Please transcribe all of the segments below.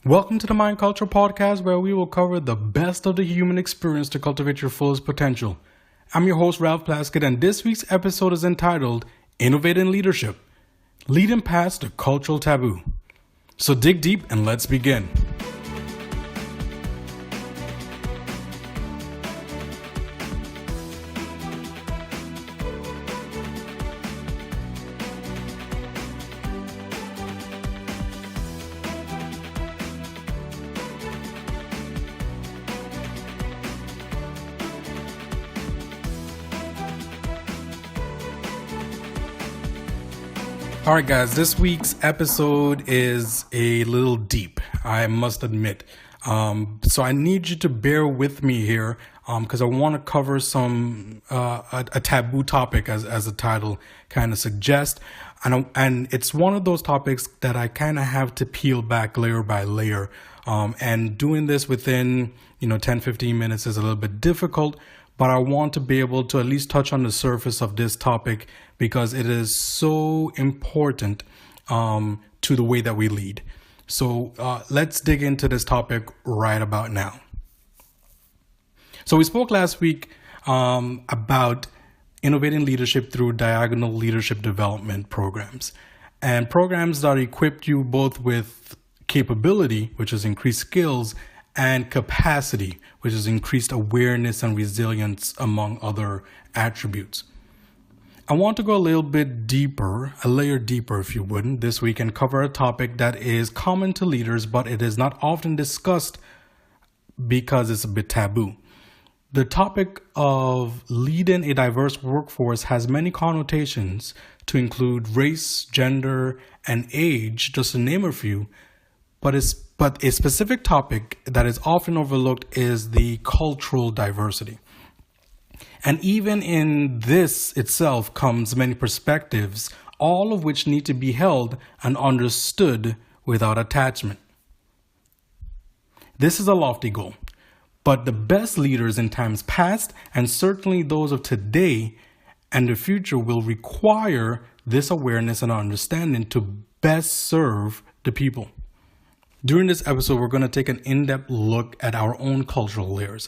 Welcome to the MindCulture podcast, where we will cover the best of the human experience to cultivate your fullest potential. I'm your host, Ralph Plaskett, and this week's episode is entitled Innovating Leadership, Leading Past the Cultural Taboo. So dig deep and let's begin. All right, guys, this week's episode is a little deep, I must admit. So I need you to bear with me here because I want to cover a taboo topic as the title kind of suggests. And it's one of those topics that I kind of have to peel back layer by layer. And doing this within, 10, 15 minutes is a little bit difficult. But I want to be able to at least touch on the surface of this topic because it is so important to the way that we lead. So let's dig into this topic right about now. So we spoke last week about innovating leadership through diagonal leadership development programs, and programs that equip you both with capability, which is increased skills, and capacity, which is increased awareness and resilience, among other attributes. I want to go a little bit deeper, a layer deeper, if you would, this week and cover a topic that is common to leaders, but it is not often discussed because it's a bit taboo. The topic of leading a diverse workforce has many connotations to include race, gender, and age, just to name a few, but a specific topic that is often overlooked is the cultural diversity. And even in this itself comes many perspectives, all of which need to be held and understood without attachment. This is a lofty goal, but the best leaders in times past, and certainly those of today and the future, will require this awareness and understanding to best serve the people. During this episode, we're going to take an in-depth look at our own cultural layers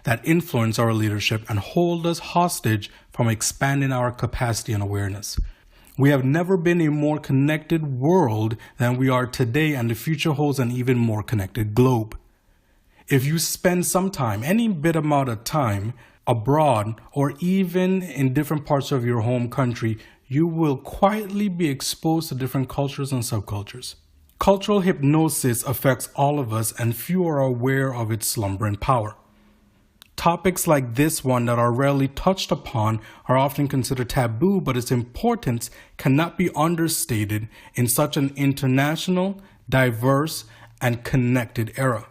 that influence our leadership and hold us hostage from expanding our capacity and awareness. We have never been a more connected world than we are today, and the future holds an even more connected globe. If you spend some time, any bit amount of time, abroad or even in different parts of your home country, you will quietly be exposed to different cultures and subcultures. Cultural hypnosis affects all of us, and few are aware of its slumbering power. Topics like this one that are rarely touched upon are often considered taboo, but its importance cannot be understated in such an international, diverse, and connected era.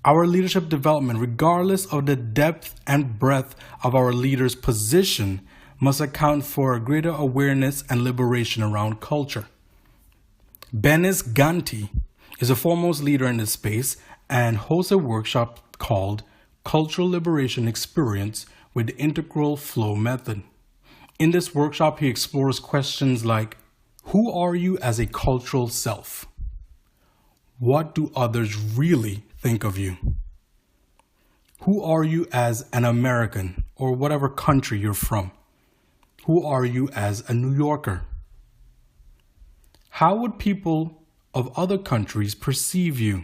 Our leadership development, regardless of the depth and breadth of our leaders' position, must account for a greater awareness and liberation around culture. Benes Ganti is a foremost leader in this space and hosts a workshop called Cultural Liberation Experience with the Integral Flow Method. In this workshop, he explores questions like, who are you as a cultural self? What do others really think of you? Who are you as an American or whatever country you're from? Who are you as a New Yorker? How would people of other countries perceive you?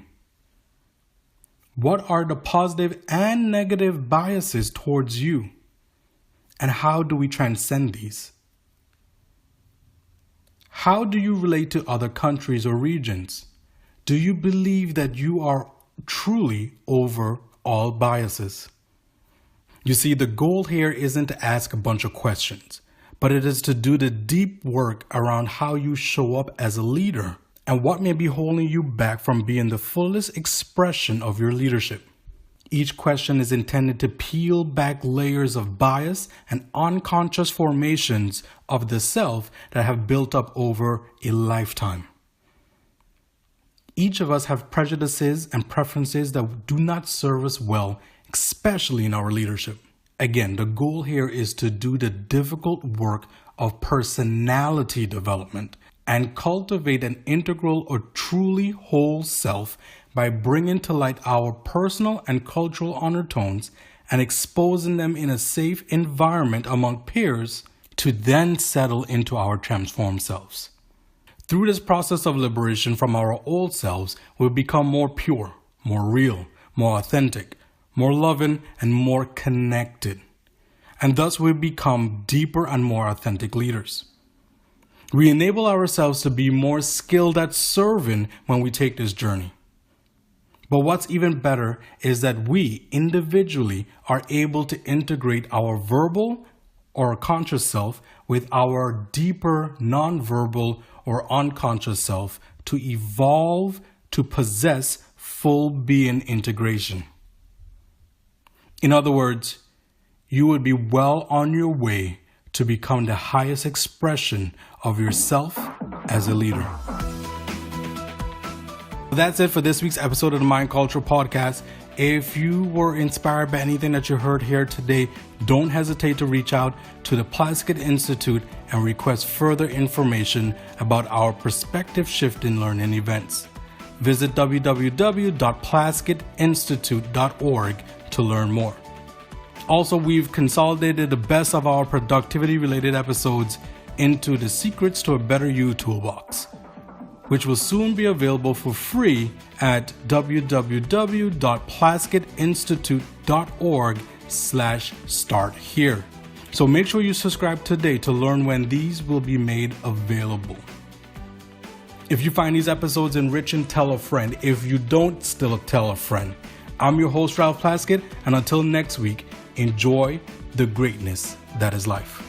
What are the positive and negative biases towards you? And how do we transcend these? How do you relate to other countries or regions? Do you believe that you are truly over all biases? You see, the goal here isn't to ask a bunch of questions, but it is to do the deep work around how you show up as a leader and what may be holding you back from being the fullest expression of your leadership. Each question is intended to peel back layers of bias and unconscious formations of the self that have built up over a lifetime. Each of us have prejudices and preferences that do not serve us well, especially in our leadership. Again, the goal here is to do the difficult work of personality development and cultivate an integral or truly whole self by bringing to light our personal and cultural undertones and exposing them in a safe environment among peers to then settle into our transformed selves. Through this process of liberation from our old selves, we become more pure, more real, more authentic, more loving, and more connected. And thus we become deeper and more authentic leaders. We enable ourselves to be more skilled at serving when we take this journey. But what's even better is that we individually are able to integrate our verbal or conscious self with our deeper non-verbal or unconscious self to evolve to possess full being integration. In other words, you would be well on your way to become the highest expression of yourself as a leader. That's it for this week's episode of the MindCulture podcast. If you were inspired by anything that you heard here today, don't hesitate to reach out to the Plaskett Institute and request further information about our perspective shifting learning events. Visit www.plaskettinstitute.org to learn more. Also, we've consolidated the best of our productivity-related episodes into the Secrets to a Better You toolbox, which will soon be available for free at www.plaskettinstitute.org/start here. So make sure you subscribe today to learn when these will be made available. If you find these episodes enriching, tell a friend. If you don't, still tell a friend. I'm your host, Ralph Plaskett, and until next week, enjoy the greatness that is life.